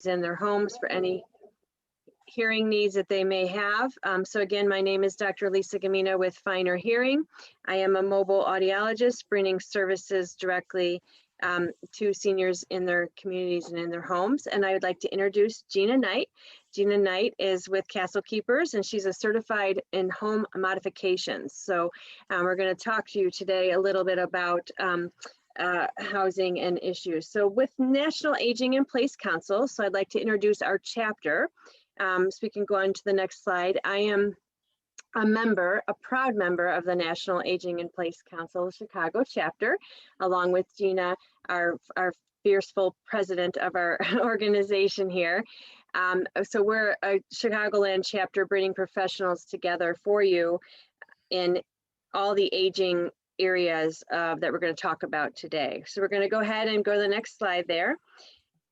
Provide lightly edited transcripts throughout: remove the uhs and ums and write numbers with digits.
in their homes for any hearing needs that they may have. So again, my name is Dr. Lisa Gamina with Finer Hearing. I am a mobile audiologist bringing services directly to seniors in their communities and in their homes. And I would like to introduce Gina Knight. Gina Knight is with Castle Keepers, and she's a certified in home modifications. So we're going to talk to you today a little bit about housing and issues. So with National Aging in Place Council, so I'd like to introduce our chapter. So we can go on to the next slide. I am a proud member of the National Aging in Place Council Chicago chapter, along with Gina, our fierceful president of our organization here. So we're a Chicagoland chapter bringing professionals together for you in all the aging areas that we're going to talk about today. So we're going to go ahead and go to the next slide there.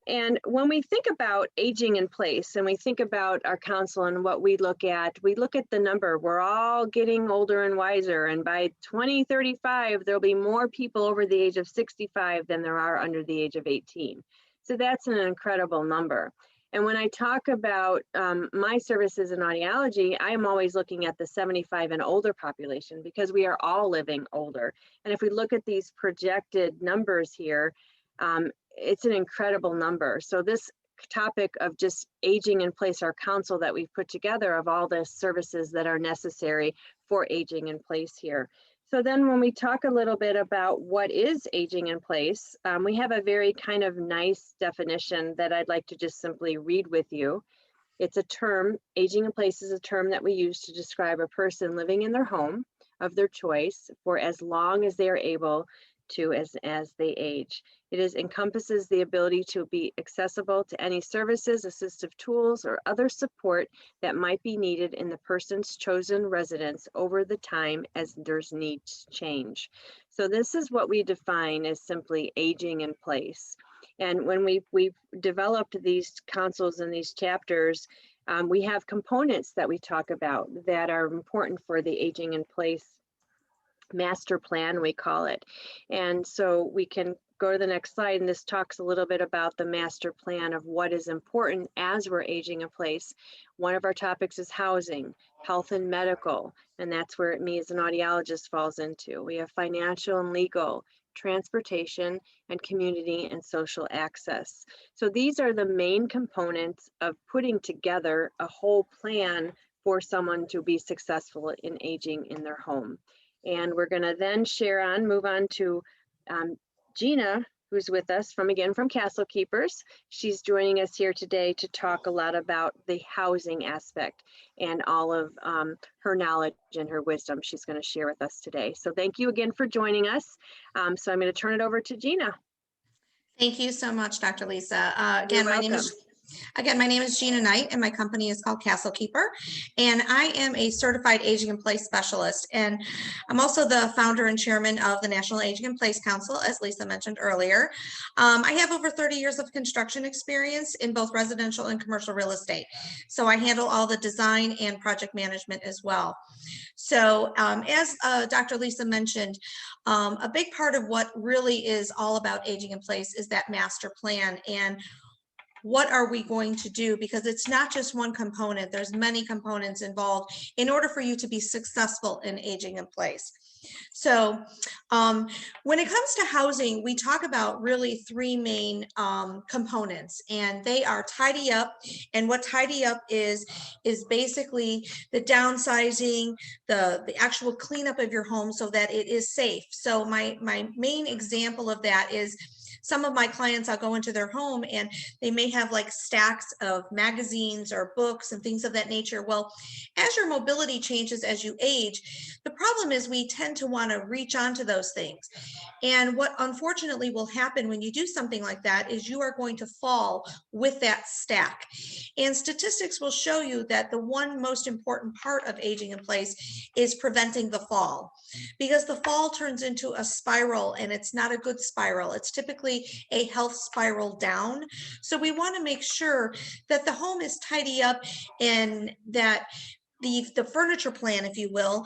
And when we think about aging in place and we think about our council and what we look at the number. We're all getting older and wiser. And by 2035, there'll be more people over the age of 65 than there are under the age of 18. So that's an incredible number. And when I talk about my services in audiology, I'm always looking at the 75 and older population because we are all living older. And if we look at these projected numbers here, it's an incredible number. So this topic of just aging in place, our council that we've put together of all the services that are necessary for aging in place here. So then when we talk a little bit about what is aging in place, we have a very kind of nice definition that I'd like to just simply read with you. It's a term, aging in place is a term that we use to describe a person living in their home of their choice for as long as they are able to as they age. It encompasses the ability to be accessible to any services, assistive tools, or other support that might be needed in the person's chosen residence over the time as their needs change. So this is what we define as simply aging in place. And when we've developed these councils and these chapters, we have components that we talk about that are important for the aging in place master plan, we call it. And so we can go to the next slide, and this talks a little bit about the master plan of what is important as we're aging in place. One of our topics is housing, health and medical, and that's where me as an audiologist falls into. We have financial and legal, transportation, and community and social access. So these are the main components of putting together a whole plan for someone to be successful in aging in their home. And we're going to then move on to Gina, who's with us from Castle Keepers. She's joining us here today to talk a lot about the housing aspect and all of her knowledge and her wisdom she's going to share with us today. So thank you again for joining us. So I'm going to turn it over to Gina. Thank you so much, Dr. Lisa. Again, my name is Gina Knight, and my company is called Castle Keeper, and I am a certified aging in place specialist, and I'm also the founder and chairman of the National Aging in Place Council, as Lisa mentioned earlier. I have over 30 years of construction experience in both residential and commercial real estate, so I handle all the design and project management as well. So as Dr. Lisa mentioned, a big part of what really is all about aging in place is that master plan, and what are we going to do? Because it's not just one component, there's many components involved in order for you to be successful in aging in place. So when it comes to housing, we talk about really three main components, and they are tidy up. And what tidy up is basically the downsizing, the actual cleanup of your home so that it is safe. So my main example of that is some of my clients, I'll go into their home and they may have like stacks of magazines or books and things of that nature. Well, as your mobility changes as you age, the problem is we tend to want to reach onto those things. And what unfortunately will happen when you do something like that is you are going to fall with that stack. And statistics will show you that the one most important part of aging in place is preventing the fall, because the fall turns into a spiral, and it's not a good spiral. It's typically a health spiral down. So we want to make sure that the home is tidy up and that the furniture plan, if you will,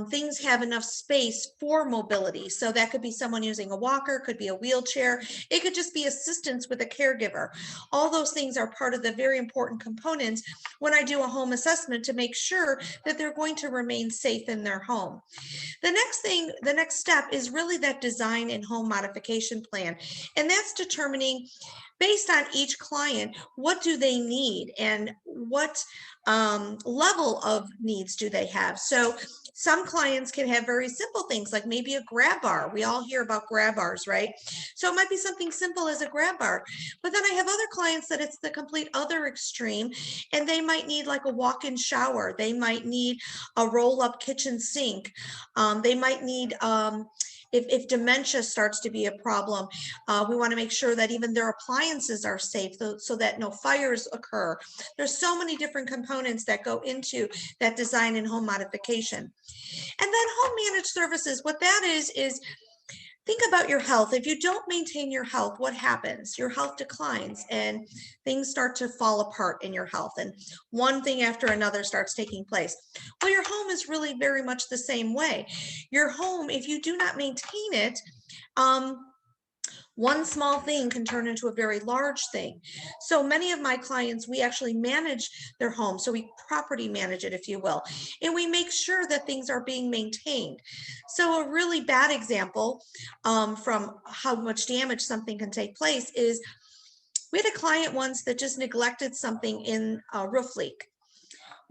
things have enough space for mobility. So that could be someone using a walker, could be a wheelchair, it could just be assistance with a caregiver. All those things are part of the very important components when I do a home assessment to make sure that they're going to remain safe in their home. The next step is really that design and home modification plan. And that's determining, based on each client, what do they need and what level of needs do they have. So some clients can have very simple things like maybe a grab bar. We all hear about grab bars, right? So it might be something simple as a grab bar. But then I have other clients that it's the complete other extreme, and they might need like a walk-in shower. They might need a roll-up kitchen sink. They might need, if dementia starts to be a problem, we want to make sure that even their appliances are safe so that no fires occur. There's so many different components that go into that design and home modification. And then home managed services, what that is think about your health. If you don't maintain your health, what happens? Your health declines and things start to fall apart in your health, and one thing after another starts taking place. Well, your home is really very much the same way. Your home, if you do not maintain it, one small thing can turn into a very large thing. So many of my clients, we actually manage their home. So we property manage it, if you will, and we make sure that things are being maintained. So a really bad example from how much damage something can take place is we had a client once that just neglected something in a roof leak.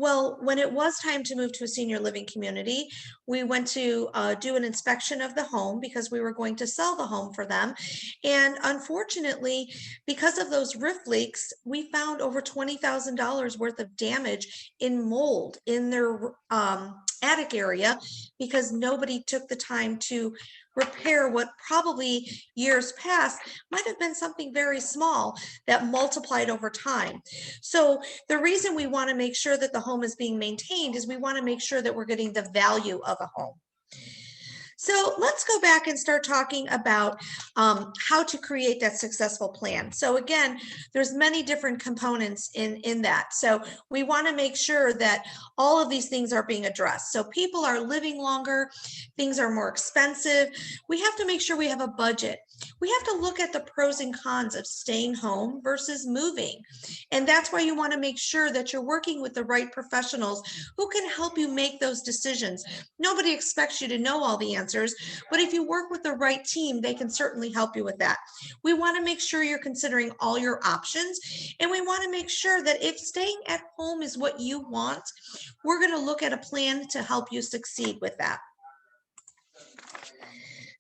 Well, when it was time to move to a senior living community, we went to do an inspection of the home because we were going to sell the home for them. And unfortunately, because of those roof leaks, we found over $20,000 worth of damage in mold in their attic area because nobody took the time to repair what probably years past might have been something very small that multiplied over time. So the reason we want to make sure that the home is being maintained is we want to make sure that we're getting the value of a home. So let's go back and start talking about how to create that successful plan. So again, there's many different components in that. So we want to make sure that all of these things are being addressed. So people are living longer, things are more expensive. We have to make sure we have a budget. We have to look at the pros and cons of staying home versus moving. And that's why you want to make sure that you're working with the right professionals who can help you make those decisions. Nobody expects you to know all the answers, but if you work with the right team, they can certainly help you with that. We want to make sure you're considering all your options, and we want to make sure that if staying at home is what you want, we're going to look at a plan to help you succeed with that.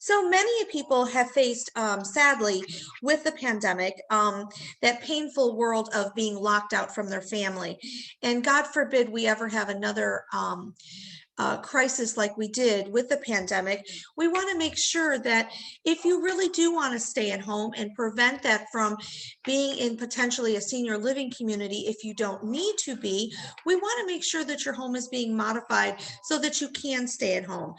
So many people have faced, sadly, with the pandemic, that painful world of being locked out from their family. And God forbid we ever have another crisis like we did with the pandemic. We want to make sure that if you really do want to stay at home and prevent that from being in potentially a senior living community, if you don't need to be, we want to make sure that your home is being modified so that you can stay at home.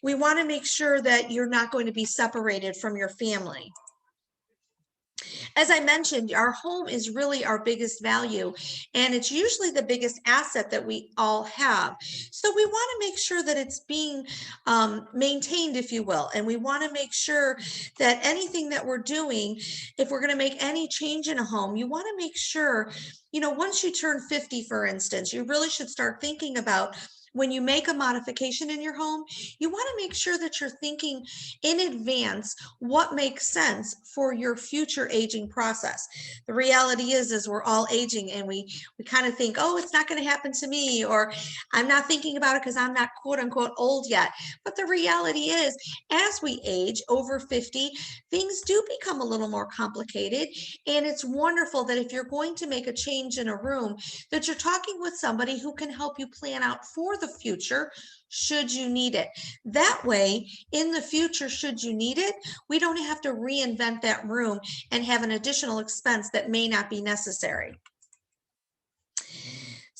We want to make sure that you're not going to be separated from your family. As I mentioned, our home is really our biggest value, and it's usually the biggest asset that we all have. So we want to make sure that it's being maintained, if you will, and we want to make sure that anything that we're doing, if we're going to make any change in a home, you want to make sure, once you turn 50, for instance, you really should start thinking about, when you make a modification in your home, you want to make sure that you're thinking in advance what makes sense for your future aging process. The reality is we're all aging, and we kind of think, oh, it's not going to happen to me, or I'm not thinking about it because I'm not quote unquote old yet. But the reality is, as we age over 50, things do become a little more complicated. And it's wonderful that if you're going to make a change in a room, that you're talking with somebody who can help you plan out for the future should you need it. That way, in the future, should you need it, we don't have to reinvent that room and have an additional expense that may not be necessary.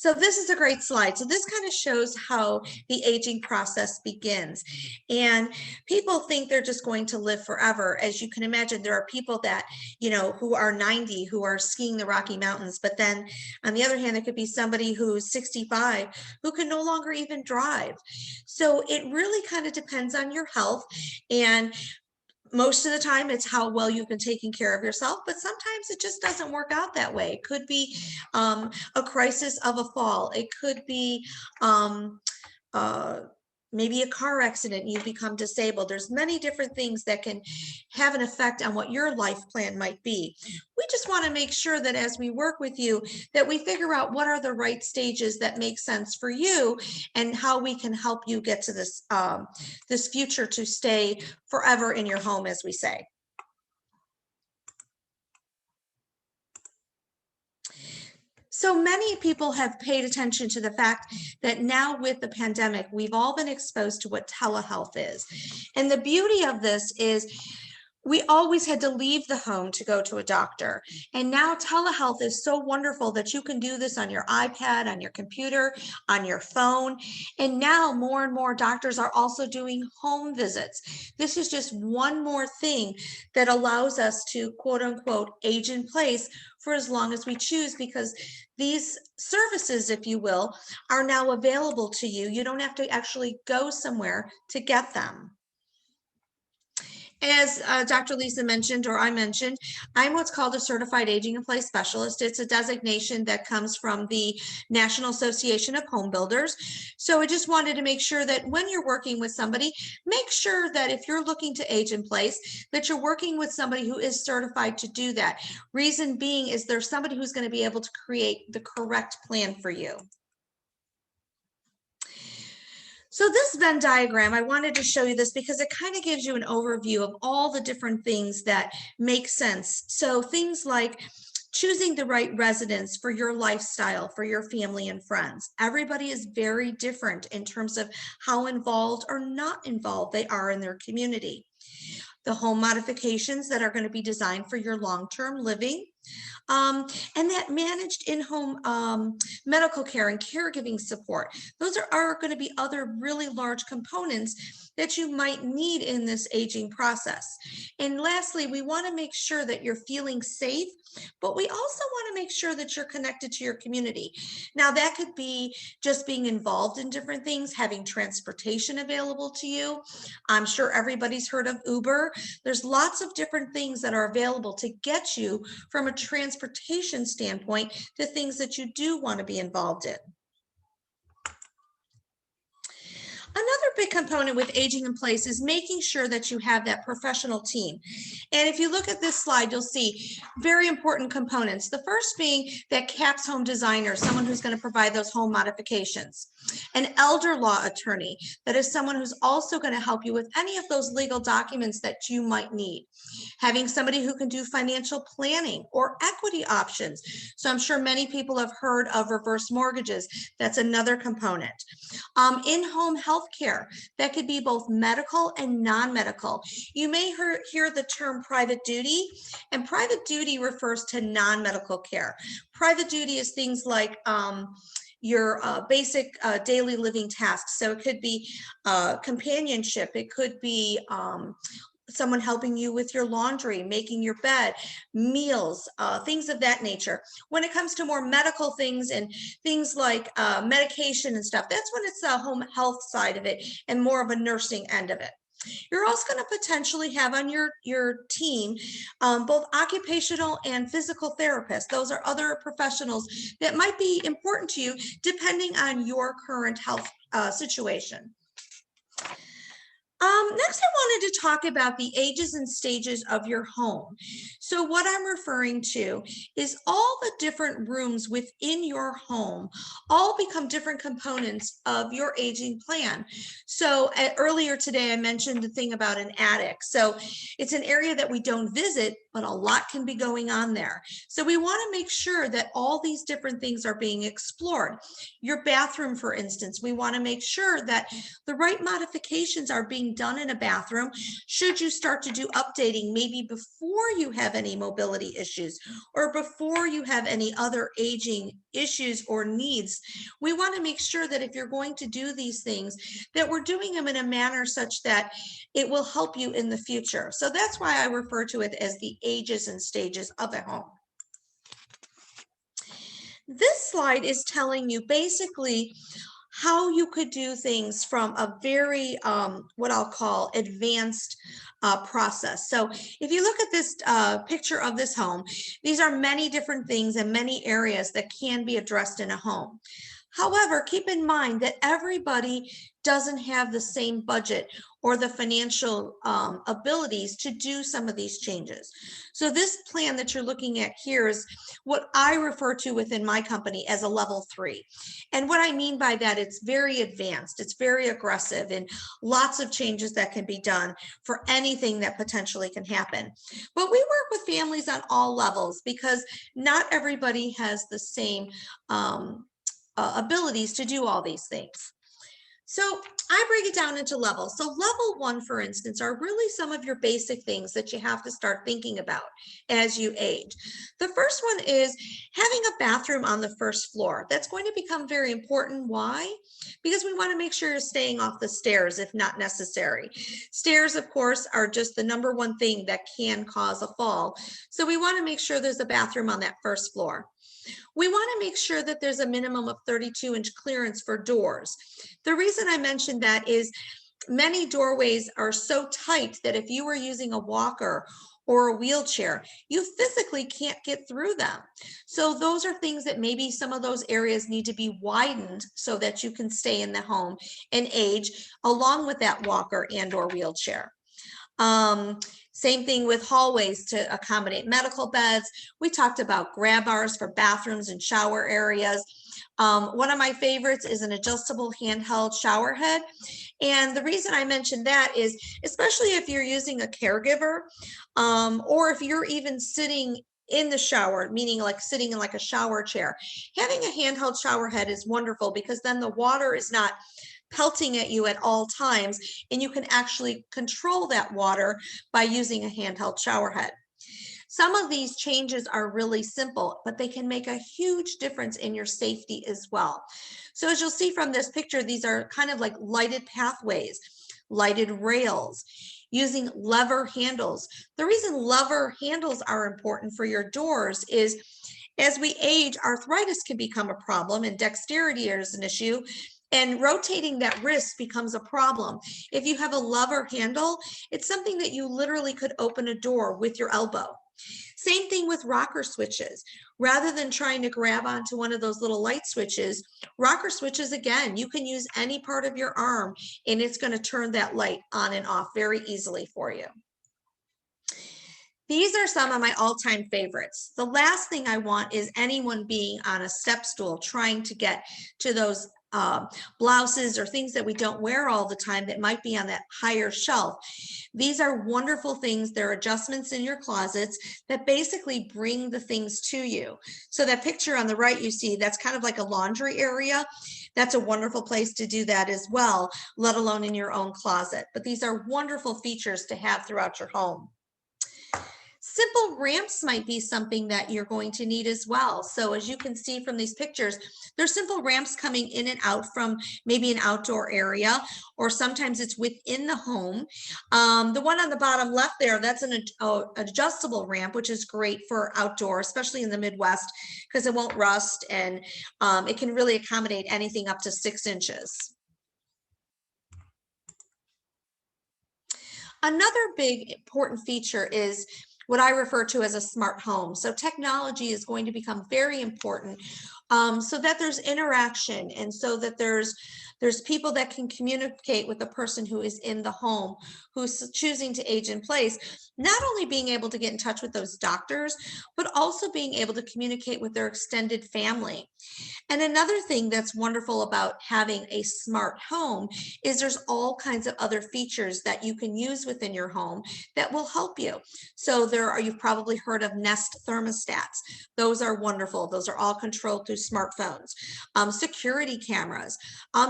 So this is a great slide. So this kind of shows how the aging process begins. And people think they're just going to live forever. As you can imagine, there are people that, you know, who are 90, who are skiing the Rocky Mountains. But then on the other hand, there could be somebody who's 65 who can no longer even drive. So it really kind of depends on your health. And most of the time it's how well you've been taking care of yourself, but sometimes it just doesn't work out that way. It could be a crisis of a fall. It could be uh, maybe a car accident and you become disabled. There's many different things that can have an effect on what your life plan might be. We just want to make sure that as we work with you, that we figure out what are the right stages that make sense for you and how we can help you get to this, this future to stay forever in your home, as we say. So many people have paid attention to the fact that now with the pandemic, we've all been exposed to what telehealth is. And the beauty of this is we always had to leave the home to go to a doctor. And now telehealth is so wonderful that you can do this on your iPad, on your computer, on your phone. And now more and more doctors are also doing home visits. This is just one more thing that allows us to, quote unquote, age in place for as long as we choose, because these services, if you will, are now available to you. You don't have to actually go somewhere to get them. As Dr. Lisa mentioned, or I mentioned, I'm what's called a certified aging in place specialist. It's a designation that comes from the National Association of Home Builders. So I just wanted to make sure that when you're working with somebody, make sure that if you're looking to age in place, that you're working with somebody who is certified to do that. Reason being is there's somebody who's going to be able to create the correct plan for you. So this Venn diagram, I wanted to show you this because it kind of gives you an overview of all the different things that make sense. So things like choosing the right residence for your lifestyle, for your family and friends. Everybody is very different in terms of how involved or not involved they are in their community. The home modifications that are going to be designed for your long-term living. And that managed in-home medical care and caregiving support. Those are going to be other really large components that you might need in this aging process. And lastly, we want to make sure that you're feeling safe, but we also want to make sure that you're connected to your community. Now, that could be just being involved in different things, having transportation available to you. I'm sure everybody's heard of Uber. There's lots of different things that are available to get you from a transportation standpoint to things that you do want to be involved in. Another big component with aging in place is making sure that you have that professional team. And if you look at this slide, you'll see very important components. The first being that CAPS home designer, someone who's going to provide those home modifications. An elder law attorney, that is someone who's also going to help you with any of those legal documents that you might need. Having somebody who can do financial planning or equity options. So I'm sure many people have heard of reverse mortgages. That's another component. In-home health care, that could be both medical and non-medical. You may hear the term private duty, and private duty refers to non-medical care. Private duty is things like your basic daily living tasks. So it could be companionship, it could be someone helping you with your laundry, making your bed, meals, things of that nature. When it comes to more medical things and things like medication and stuff, that's when it's the home health side of it and more of a nursing end of it. You're also going to potentially have on your team both occupational and physical therapists. Those are other professionals that might be important to you depending on your current health situation. Next, I wanted to talk about the ages and stages of your home. So what I'm referring to is all the different rooms within your home all become different components of your aging plan. So earlier today, I mentioned the thing about an attic. So it's an area that we don't visit, but a lot can be going on there. So we want to make sure that all these different things are being explored. Your bathroom, for instance, we want to make sure that the right modifications are being something done in a bathroom, should you start to do updating maybe before you have any mobility issues or before you have any other aging issues or needs. We want to make sure that if you're going to do these things, that we're doing them in a manner such that it will help you in the future. So that's why I refer to it as the ages and stages of a home. This slide is telling you basically how you could do things from a very, what I'll call advanced process. So if you look at this picture of this home, these are many different things and many areas that can be addressed in a home. However, keep in mind that everybody doesn't have the same budget or the financial abilities to do some of these changes. So this plan that you're looking at here is what I refer to within my company as a level 3. And what I mean by that, it's very advanced, it's very aggressive, and lots of changes that can be done for anything that potentially can happen. But we work with families on all levels because not everybody has the same abilities to do all these things. So I break it down into levels. So level 1, for instance, are really some of your basic things that you have to start thinking about as you age. The first one is having a bathroom on the first floor. That's going to become very important. Why? Because we want to make sure you're staying off the stairs if not necessary. Stairs, of course, are just the #1 thing that can cause a fall. So we want to make sure there's a bathroom on that first floor. We want to make sure that there's a minimum of 32-inch clearance for doors. The reason I mentioned that is many doorways are so tight that if you were using a walker or a wheelchair, you physically can't get through them. So those are things that maybe some of those areas need to be widened so that you can stay in the home and age along with that walker and or wheelchair. Same thing with hallways to accommodate medical beds. We talked about grab bars for bathrooms and shower areas. One of my favorites is an adjustable handheld shower head. And the reason I mentioned that is, especially if you're using a caregiver, or if you're even sitting in the shower, meaning like sitting in like a shower chair, having a handheld shower head is wonderful because then the water is not pelting at you at all times, and you can actually control that water by using a handheld shower head. Some of these changes are really simple, but they can make a huge difference in your safety as well. So as you'll see from this picture, these are kind of like lighted pathways, lighted rails, using lever handles. The reason lever handles are important for your doors is as we age, arthritis can become a problem and dexterity is an issue. And rotating that wrist becomes a problem. If you have a lever handle, it's something that you literally could open a door with your elbow. Same thing with rocker switches. Rather than trying to grab onto one of those little light switches, rocker switches, again, you can use any part of your arm and it's going to turn that light on and off very easily for you. These are some of my all-time favorites. The last thing I want is anyone being on a step stool trying to get to those blouses or things that we don't wear all the time that might be on that higher shelf. These are wonderful things. They're adjustments in your closets that basically bring the things to you. So that picture on the right you see, that's kind of like a laundry area. That's a wonderful place to do that as well, let alone in your own closet. But these are wonderful features to have throughout your home. Simple ramps might be something that you're going to need as well. So as you can see from these pictures, there's simple ramps coming in and out from maybe an outdoor area, or sometimes it's within the home. The one on the bottom left there, that's an adjustable ramp, which is great for outdoor, especially in the Midwest, because it won't rust and it can really accommodate anything up to 6 inches. Another big important feature is what I refer to as a smart home. So technology is going to become very important so that there's interaction and so that there's people that can communicate with the person who is in the home, who's choosing to age in place, not only being able to get in touch with those doctors, but also being able to communicate with their extended family. And another thing that's wonderful about having a smart home is there's all kinds of other features that you can use within your home that will help you. So you've probably heard of Nest thermostats. Those are wonderful. Those are all controlled through smartphones. Security cameras,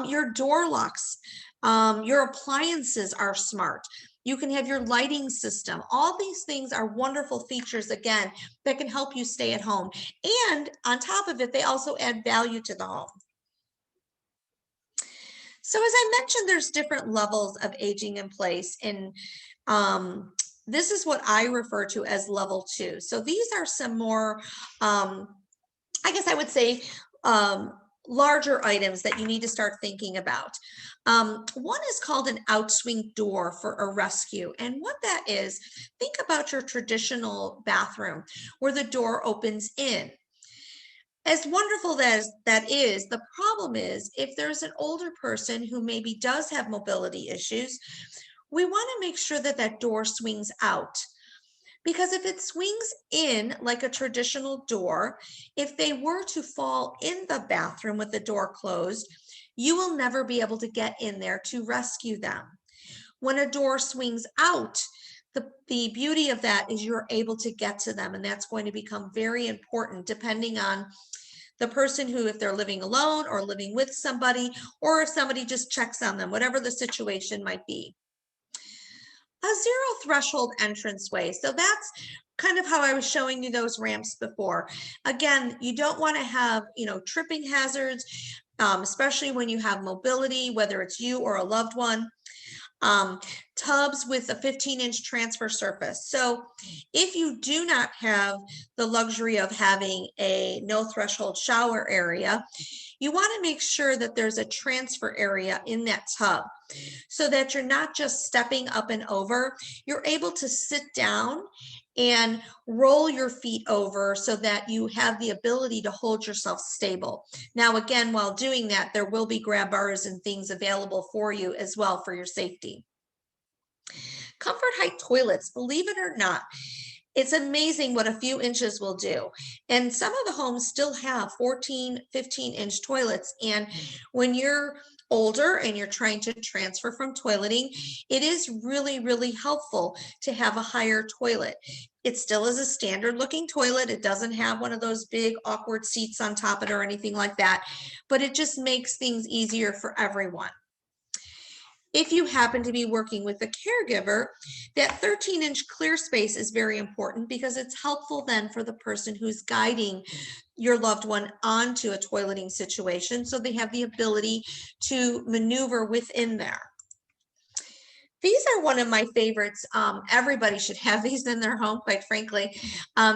your door locks, your appliances are smart. You can have your lighting system. All these things are wonderful features, again, that can help you stay at home. And on top of it, they also add value to the home. So as I mentioned, there's different levels of aging in place, and this is what I refer to as level 2. So these are some more, I guess I would say, larger items that you need to start thinking about. One is called an outswing door for a rescue. And what that is, think about your traditional bathroom where the door opens in. As wonderful as that is, the problem is if there's an older person who maybe does have mobility issues, we want to make sure that that door swings out. Because if it swings in like a traditional door, if they were to fall in the bathroom with the door closed, you will never be able to get in there to rescue them. When a door swings out, the beauty of that is you're able to get to them, and that's going to become very important depending on the person who, if they're living alone or living with somebody, or if somebody just checks on them, whatever the situation might be. A zero threshold entranceway. So that's kind of how I was showing you those ramps before. Again, you don't want to have, tripping hazards, especially when you have mobility, whether it's you or a loved one. Tubs with a 15-inch transfer surface. So if you do not have the luxury of having a no threshold shower area, you want to make sure that there's a transfer area in that tub so that you're not just stepping up and over. You're able to sit down and roll your feet over so that you have the ability to hold yourself stable. Now, again, while doing that, there will be grab bars and things available for you as well for your safety. Comfort height toilets, believe it or not, it's amazing what a few inches will do. And some of the homes still have 14, 15-inch toilets. And when you're older and you're trying to transfer from toileting, it is really, really helpful to have a higher toilet. It still is a standard looking toilet. It doesn't have one of those big awkward seats on top of it or anything like that, but it just makes things easier for everyone. If you happen to be working with a caregiver, that 13-inch clear space is very important because it's helpful then for the person who's guiding your loved one onto a toileting situation, so they have the ability to maneuver within there. These are one of my favorites. Everybody should have these in their home, quite frankly.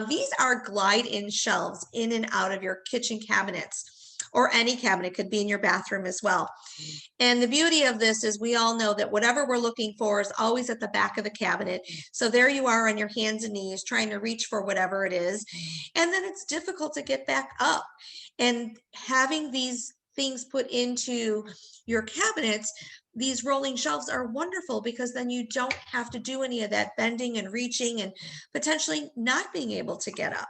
These are glide-in shelves in and out of your kitchen cabinets, or any cabinet, could be in your bathroom as well. And the beauty of this is we all know that whatever we're looking for is always at the back of the cabinet. So there you are on your hands and knees trying to reach for whatever it is. And then it's difficult to get back up. And having these things put into your cabinets, these rolling shelves are wonderful because then you don't have to do any of that bending and reaching and potentially not being able to get up.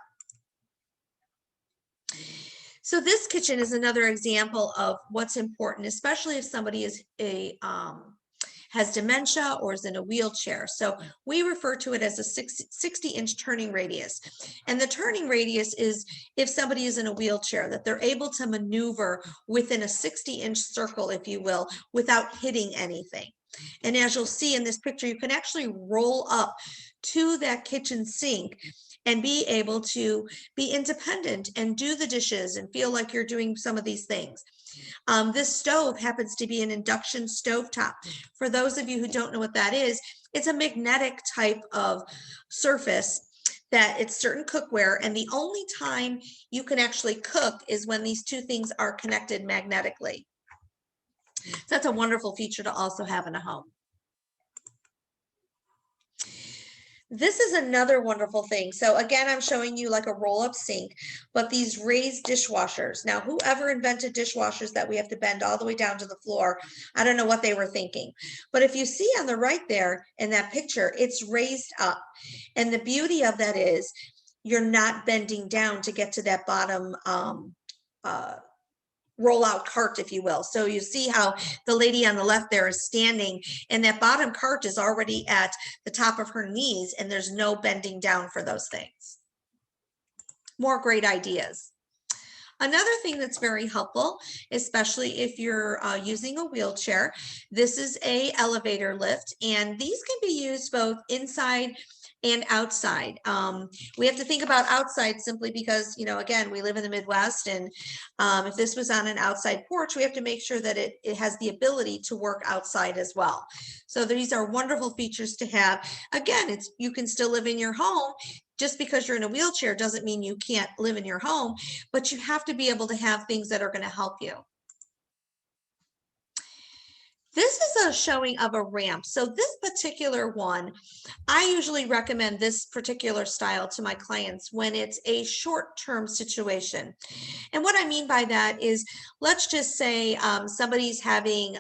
So this kitchen is another example of what's important, especially if somebody is has dementia or is in a wheelchair. So we refer to it as a 60-inch turning radius. And the turning radius is if somebody is in a wheelchair, that they're able to maneuver within a 60-inch circle, if you will, without hitting anything. And as you'll see in this picture, you can actually roll up to that kitchen sink and be able to be independent and do the dishes and feel like you're doing some of these things. This stove happens to be an induction stovetop. For those of you who don't know what that is, it's a magnetic type of surface that it's certain cookware, and the only time you can actually cook is when these two things are connected magnetically. So that's a wonderful feature to also have in a home. This is another wonderful thing. So again, I'm showing you like a roll-up sink, but these raised dishwashers. Now, whoever invented dishwashers that we have to bend all the way down to the floor, I don't know what they were thinking. But if you see on the right there in that picture, it's raised up. And the beauty of that is you're not bending down to get to that bottom roll-out cart, if you will. So you see how the lady on the left there is standing, and that bottom cart is already at the top of her knees, and there's no bending down for those things. More great ideas. Another thing that's very helpful, especially if you're using a wheelchair, this is a elevator lift, and these can be used both inside and outside. We have to think about outside simply because, you know, again, we live in the Midwest, and if this was on an outside porch, we have to make sure that it has the ability to work outside as well. So these are wonderful features to have. Again, you can still live in your home. Just because you're in a wheelchair doesn't mean you can't live in your home, but you have to be able to have things that are going to help you. This is a showing of a ramp. So this particular one, I usually recommend this particular style to my clients when it's a short-term situation. And what I mean by that is, let's just say somebody's having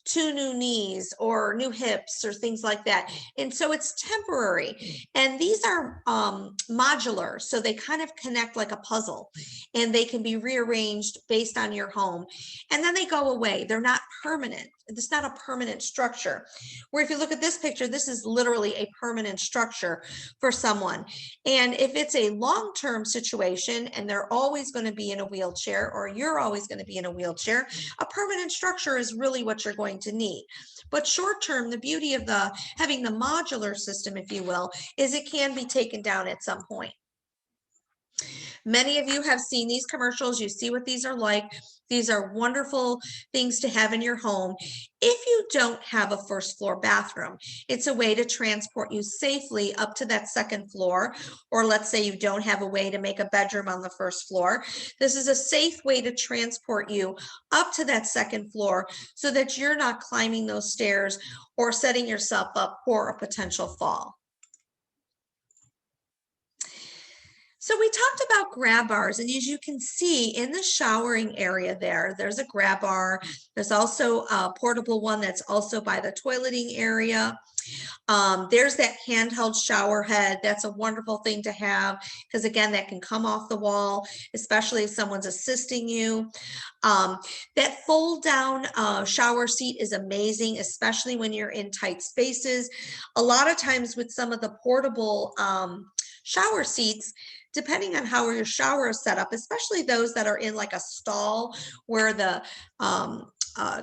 2 new knees or new hips or things like that. And so it's temporary. And these are modular. So they kind of connect like a puzzle, and they can be rearranged based on your home. And then they go away. They're not permanent. It's not a permanent structure. Where if you look at this picture, this is literally a permanent structure for someone. And if it's a long-term situation and they're always going to be in a wheelchair, or you're always going to be in a wheelchair, a permanent structure is really what you're going to need. But short-term, the beauty of having the modular system, if you will, is it can be taken down at some point. Many of you have seen these commercials. You see what these are like. These are wonderful things to have in your home. If you don't have a first floor bathroom, it's a way to transport you safely up to that second floor. Or let's say you don't have a way to make a bedroom on the first floor. This is a safe way to transport you up to that second floor so that you're not climbing those stairs or setting yourself up for a potential fall. So we talked about grab bars, and as you can see in the showering area there's a grab bar. There's also a portable one that's also by the toileting area. There's that handheld shower head. That's a wonderful thing to have because, again, that can come off the wall, especially if someone's assisting you. That fold down shower seat is amazing, especially when you're in tight spaces. A lot of times with some of the portable shower seats, depending on how your shower is set up, especially those that are in like a stall where the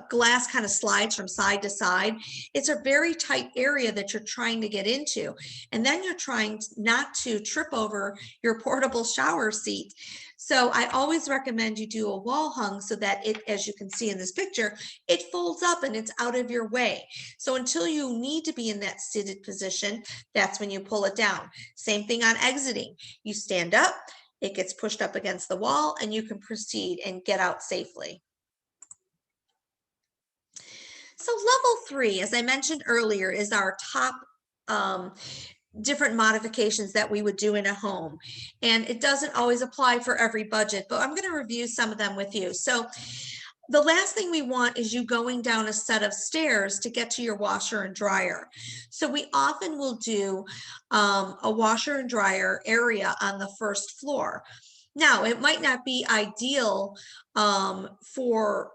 glass kind of slides from side to side, it's a very tight area that you're trying to get into. And then you're trying not to trip over your portable shower seat. So I always recommend you do a wall hung so that it, as you can see in this picture, it folds up and it's out of your way. So until you need to be in that seated position, that's when you pull it down. Same thing on exiting. You stand up, it gets pushed up against the wall, and you can proceed and get out safely. So level 3, as I mentioned earlier, is our top different modifications that we would do in a home. And it doesn't always apply for every budget, but I'm going to review some of them with you. So the last thing we want is you going down a set of stairs to get to your washer and dryer. So we often will do a washer and dryer area on the first floor. Now, it might not be ideal for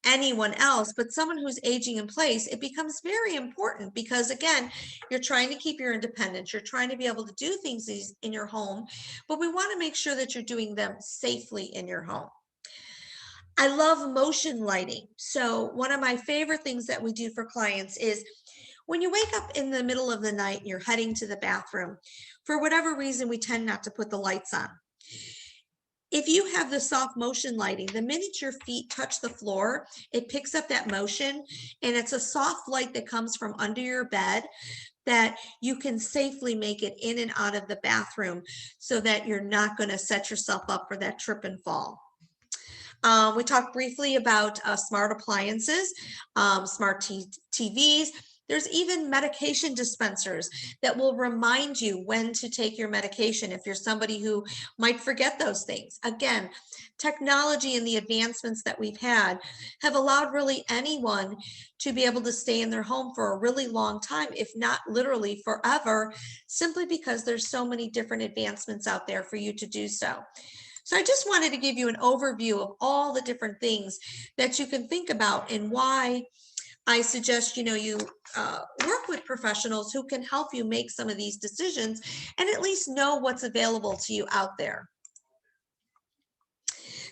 anyone else, but someone who's aging in place, it becomes very important because, again, you're trying to keep your independence. You're trying to be able to do things in your home, but we want to make sure that you're doing them safely in your home. I love motion lighting. So one of my favorite things that we do for clients is when you wake up in the middle of the night and you're heading to the bathroom, for whatever reason, we tend not to put the lights on. If you have the soft motion lighting, the minute your feet touch the floor, it picks up that motion, and it's a soft light that comes from under your bed that you can safely make it in and out of the bathroom so that you're not going to set yourself up for that trip and fall. We talked briefly about smart appliances, smart TVs. There's even medication dispensers that will remind you when to take your medication if you're somebody who might forget those things. Again, technology and the advancements that we've had have allowed really anyone to be able to stay in their home for a really long time, if not literally forever, simply because there's so many different advancements out there for you to do so. So I just wanted to give you an overview of all the different things that you can think about and why I suggest, you work with professionals who can help you make some of these decisions and at least know what's available to you out there.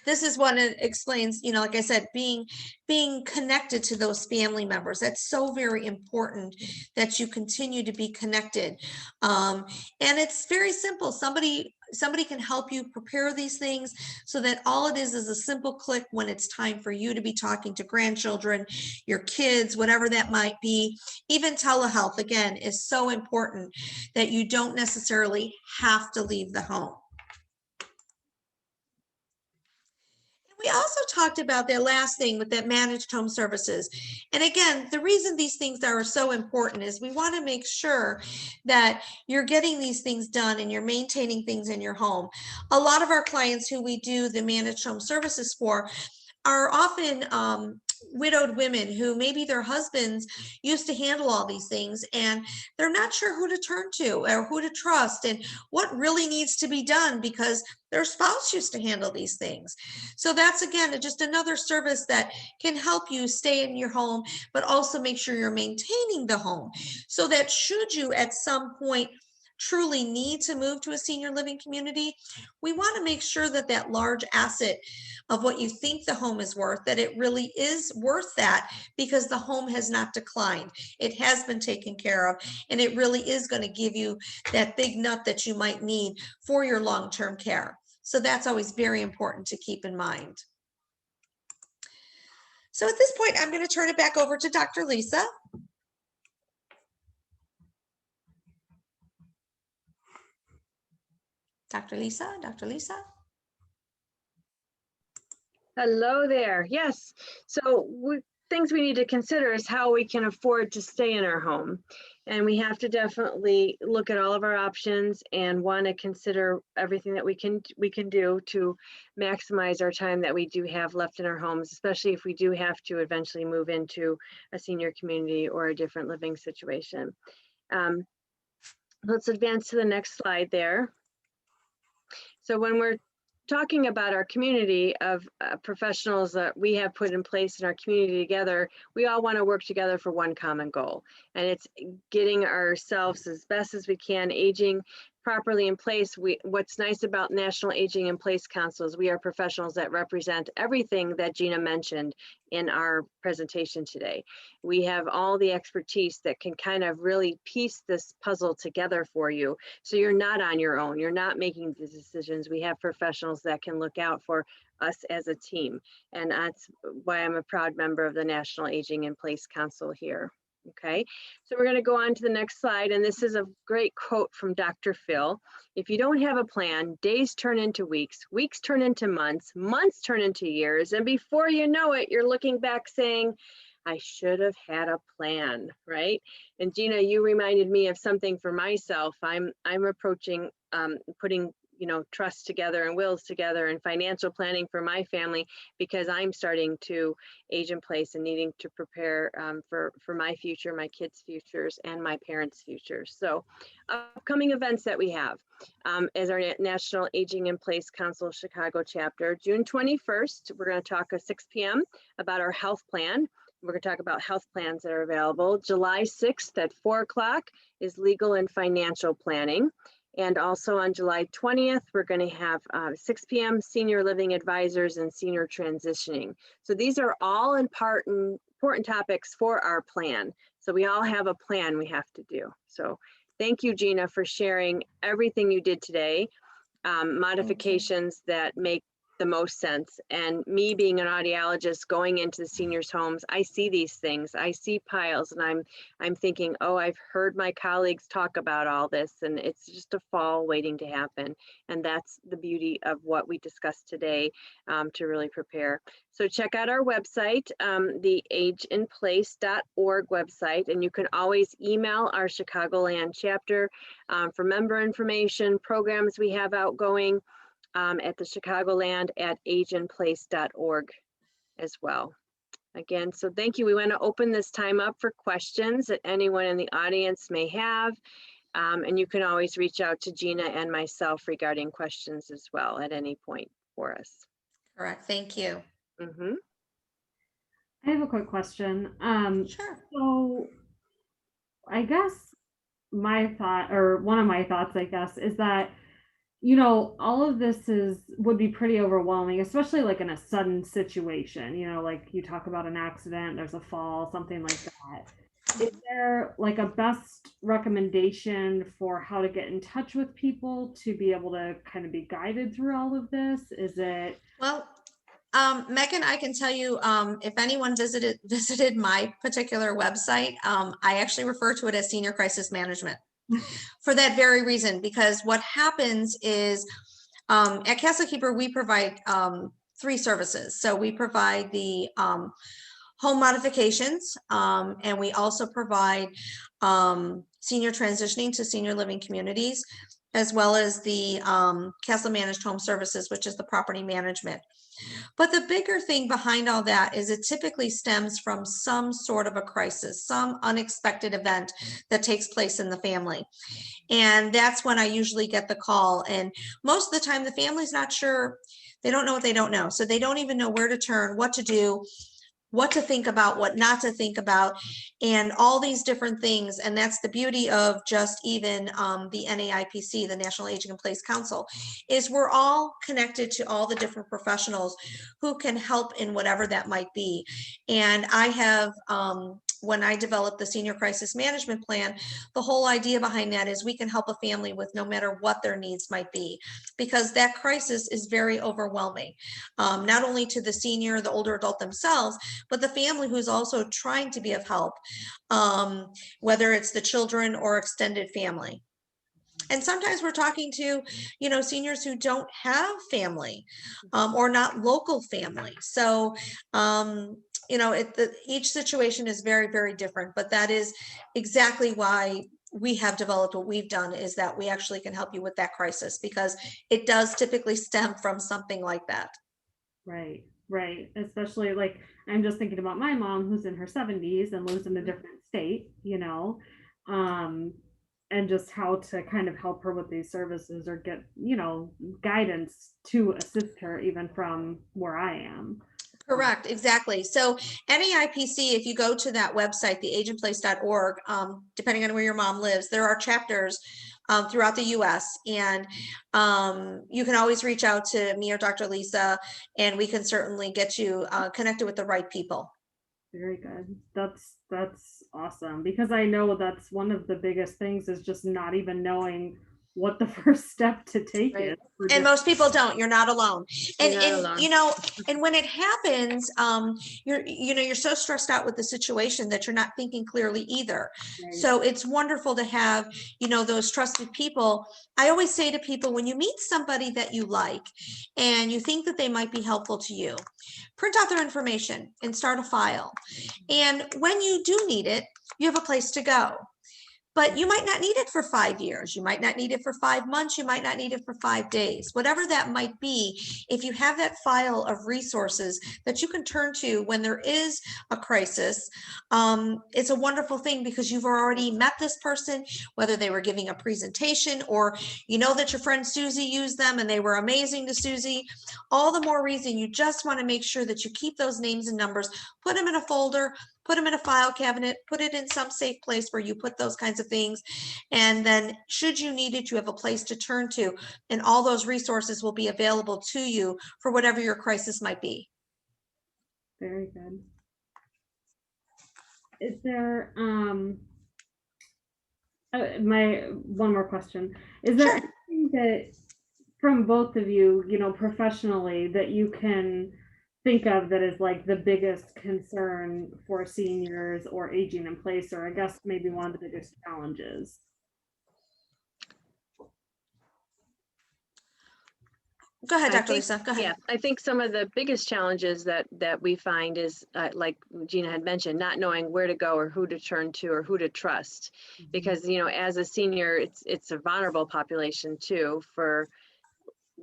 This is what it explains, like I said, being connected to those family members. That's so very important that you continue to be connected. And it's very simple. Somebody can help you prepare these things so that all it is a simple click when it's time for you to be talking to grandchildren, your kids, whatever that might be. Even telehealth, again, is so important that you don't necessarily have to leave the home. We also talked about that last thing with that managed home services. And again, the reason these things are so important is we want to make sure that you're getting these things done and you're maintaining things in your home. A lot of our clients who we do the managed home services for are often widowed women who maybe their husbands used to handle all these things and they're not sure who to turn to or who to trust and what really needs to be done because their spouse used to handle these things. So that's, again, just another service that can help you stay in your home, but also make sure you're maintaining the home so that should you at some point truly need to move to a senior living community, we want to make sure that that large asset of what you think the home is worth, that it really is worth that because the home has not declined. It has been taken care of, and it really is going to give you that big nut that you might need for your long-term care. So that's always very important to keep in mind. So at this point, I'm going to turn it back over to Dr. Lisa. Dr. Lisa, Dr. Lisa. Hello there. Yes. So things we need to consider is how we can afford to stay in our home. And we have to definitely look at all of our options and want to consider everything that we can do to maximize our time that we do have left in our homes, especially if we do have to eventually move into a senior community or a different living situation. Let's advance to the next slide there. So when we're talking about our community of professionals that we have put in place in our community together, we all want to work together for one common goal. And it's getting ourselves as best as we can, aging properly in place. What's nice about National Aging in Place Council is we are professionals that represent everything that Gina mentioned in our presentation today. We have all the expertise that can kind of really piece this puzzle together for you. So you're not on your own. You're not making the decisions. We have professionals that can look out for us as a team. And that's why I'm a proud member of the National Aging in Place Council here. Okay, so we're going to go on to the next slide, and this is a great quote from Dr. Phil. If you don't have a plan, days turn into weeks, weeks turn into months, months turn into years, and before you know it, you're looking back saying, I should have had a plan, right? And Gina, you reminded me of something for myself. I'm approaching putting trust together and wills together and financial planning for my family because I'm starting to age in place and needing to prepare for my future, my kids' futures, and my parents' futures. So upcoming events that we have as our National Aging in Place Council Chicago chapter, June 21st, we're going to talk at 6 p.m. about our health plan. We're going to talk about health plans that are available. July 6th at 4 o'clock is legal and financial planning. And also on July 20th, we're going to have 6 p.m. senior living advisors and senior transitioning. So these are all important topics for our plan. So we all have a plan we have to do. So thank you, Gina, for sharing everything you did today. Modifications that make the most sense. And me being an audiologist going into the seniors' homes, I see these things. I see piles, and I'm thinking, oh, I've heard my colleagues talk about all this, and it's just a fall waiting to happen. And that's the beauty of what we discussed today to really prepare. So check out our website, the ageinplace.org website, and you can always email our Chicagoland chapter for member information, programs we have outgoing, at the Chicagoland at ageinplace.org as well. Again, so thank you. We want to open this time up for questions that anyone in the audience may have. And you can always reach out to Gina and myself regarding questions as well at any point. for us. Correct. Thank you. Mm-hmm. I have a quick question. Sure. So I guess my thought, or one of my thoughts, I guess, is that, all of this would be pretty overwhelming, especially like in a sudden situation, like you talk about an accident, there's a fall, something like that. Is there like a best recommendation for how to get in touch with people to be able to kind of be guided through all of this? Is it? Well, Megan, I can tell you, if anyone visited my particular website, I actually refer to it as senior crisis management for that very reason, because what happens is at Castle Keeper, we provide 3 services. So we provide the home modifications, and we also provide senior transitioning to senior living communities, as well as the Castle Managed Home Services, which is the property management. But the bigger thing behind all that is it typically stems from some sort of a crisis, some unexpected event that takes place in the family. And that's when I usually get the call. And most of the time, the family's not sure. They don't know what they don't know. So they don't even know where to turn, what to do, what to think about, what not to think about, and all these different things. And that's the beauty of just even the NAIPC, the National Aging in Place Council, is we're all connected to all the different professionals who can help in whatever that might be. And I have, when I developed the Senior Crisis Management Plan, the whole idea behind that is we can help a family with no matter what their needs might be, because that crisis is very overwhelming, not only to the senior, the older adult themselves, but the family who's also trying to be of help, whether it's the children or extended family. And sometimes we're talking to, seniors who don't have family, or not local family. So, each situation is very, very different, but that is exactly why we have developed what we've done, is that we actually can help you with that crisis, because it does typically stem from something like that. Right. Especially like I'm just thinking about my mom who's in her 70s and lives in a different state, and just how to kind of help her with these services or get, guidance to assist her even from where I am. Correct, exactly. So NAIPC, if you go to that website, theageinplace.org, depending on where your mom lives, there are chapters throughout the US, and you can always reach out to me or Dr. Lisa, and we can certainly get you connected with the right people. Very good. That's awesome, because I know that's one of the biggest things is just not even knowing what the first step to take Right. is. And most people don't. You're not alone. And You're not alone. And when it happens, you're so stressed out with the situation that you're not thinking clearly either. Right. So it's wonderful to have, those trusted people. I always say to people, when you meet somebody that you like and you think that they might be helpful to you, print out their information and start a file. And when you do need it, you have a place to go. But you might not need it for 5 years. You might not need it for 5 months. You might not need it for 5 days, whatever that might be. If you have that file of resources that you can turn to when there is a crisis, it's a wonderful thing, because you've already met this person, whether they were giving a presentation or that your friend Susie used them and they were amazing to Susie. All the more reason you just want to make sure that you keep those names and numbers, put them in a folder, put them in a file cabinet, put it in some safe place where you put those kinds of things. And then should you need it, you have a place to turn to, and all those resources will be available to you for whatever your crisis might be. Very good. Is there, my one more question. Is there anything that from both of you, professionally, that you can think of that is like the biggest concern for seniors or aging in place, or I guess maybe one of the biggest challenges? Go ahead, Dr. Lisa. Go ahead. Yeah, I think some of the biggest challenges that we find is, like Gina had mentioned, not knowing where to go or who to turn to or who to trust. Because, as a senior, it's a vulnerable population too, for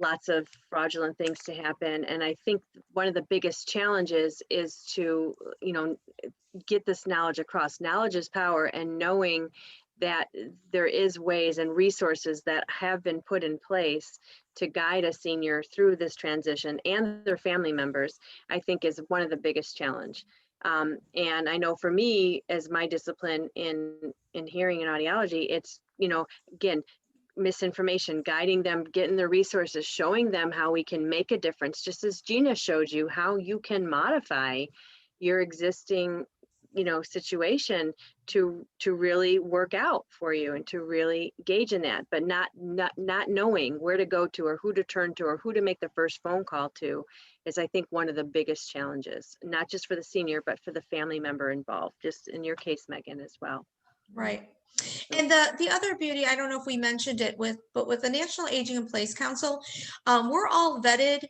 lots of fraudulent things to happen. And I think one of the biggest challenges is to, get this knowledge across. Knowledge is power, and knowing that there is ways and resources that have been put in place to guide a senior through this transition and their family members, I think is one of the biggest challenge. And I know for me, as my discipline in hearing and audiology, it's, again, misinformation, guiding them, getting the resources, showing them how we can make a difference, just as Gina showed you how you can modify your existing situation to really work out for you and to really engage in that, but not knowing where to go to or who to turn to or who to make the first phone call to is, I think, one of the biggest challenges, not just for the senior, but for the family member involved, just in your case, Megan, as well. Right. And the other beauty, I don't know if we mentioned it but with the National Aging in Place Council, we're all vetted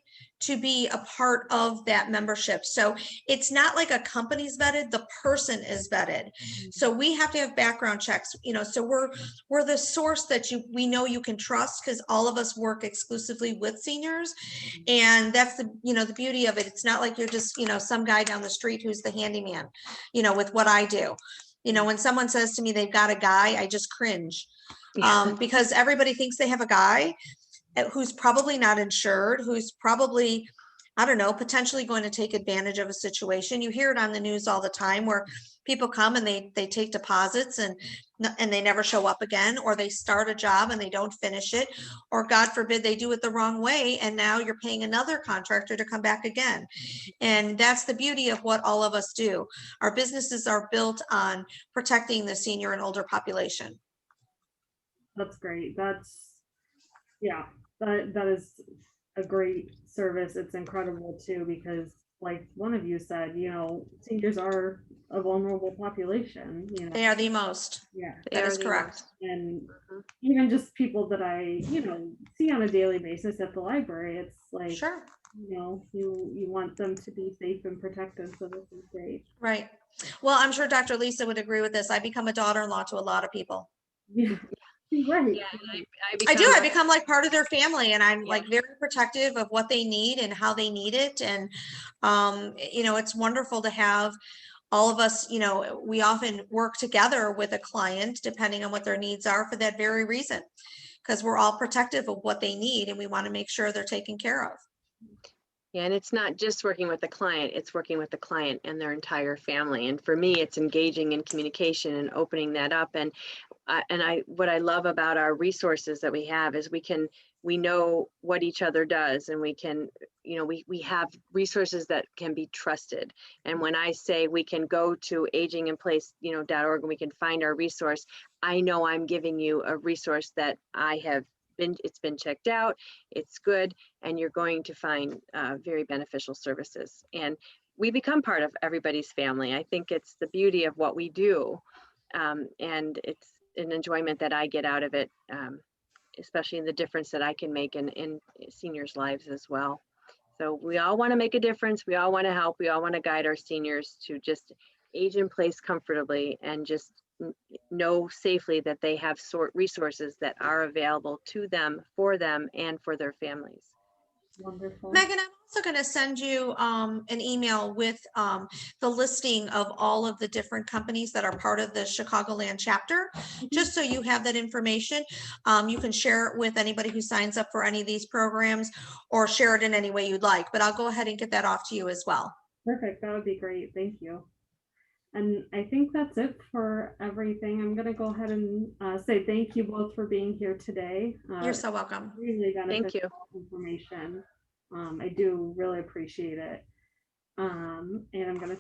to be a part of that membership. So it's not like a company's vetted, the person is vetted. So we have to have background checks, so we're the source that we know you can trust, because all of us work exclusively with seniors. And that's the beauty of it. It's not like you're just, some guy down the street who's the handyman, with what I do. When someone says to me they've got a guy, I just cringe, because everybody thinks they have a guy who's probably not insured, who's probably, I don't know, potentially going to take advantage of a situation. You hear it on the news all the time where people come and they take deposits and they never show up again, or they start a job and they don't finish it, or God forbid they do it the wrong way, and now you're paying another contractor to come back again. And that's the beauty of what all of us do. Our businesses are built on protecting the senior and older population. That's great. That is a great service. It's incredible too, because like one of you said, seniors are a vulnerable population. They are the most. Yeah, that is correct. And even just people that I, see on a daily basis at the library, it's like, sure, you want them to be safe and protected. So this is great. Right. Well, I'm sure Dr. Lisa would agree with this. I become a daughter-in-law to a lot of people. Yeah. Right. Yeah, I become like part of their family, and I'm like very protective of what they need and how they need it. And, it's wonderful to have all of us, we often work together with a client depending on what their needs are for that very reason, because we're all protective of what they need and we want to make sure they're taken care of. Yeah, and it's not just working with the client, it's working with the client and their entire family. And for me, it's engaging in communication and opening that up. And what I love about our resources that we have is we know what each other does, and we can, we have resources that can be trusted. And when I say we can go to aginginplace.org and we can find our resource, I know I'm giving you a resource that it's been checked out, it's good, and you're going to find very beneficial services. And we become part of everybody's family. I think it's the beauty of what we do. And it's an enjoyment that I get out of it, especially in the difference that I can make in seniors' lives as well. So we all want to make a difference. We all want to help. We all want to guide our seniors to just age in place comfortably and just know safely that they have resources that are available to them, and for their families. Wonderful. Megan, I'm also going to send you an email with the listing of all of the different companies that are part of the Chicagoland chapter, just so you have that information. You can share it with anybody who signs up for any of these programs, or share it in any way you'd like, but I'll go ahead and get that off to you as well. Perfect. That would be great. Thank you. And I think that's it for everything. I'm going to go ahead and say thank you both for being here today. You're so welcome. Really beneficial Thank you. information. I do really appreciate it. And I'm going to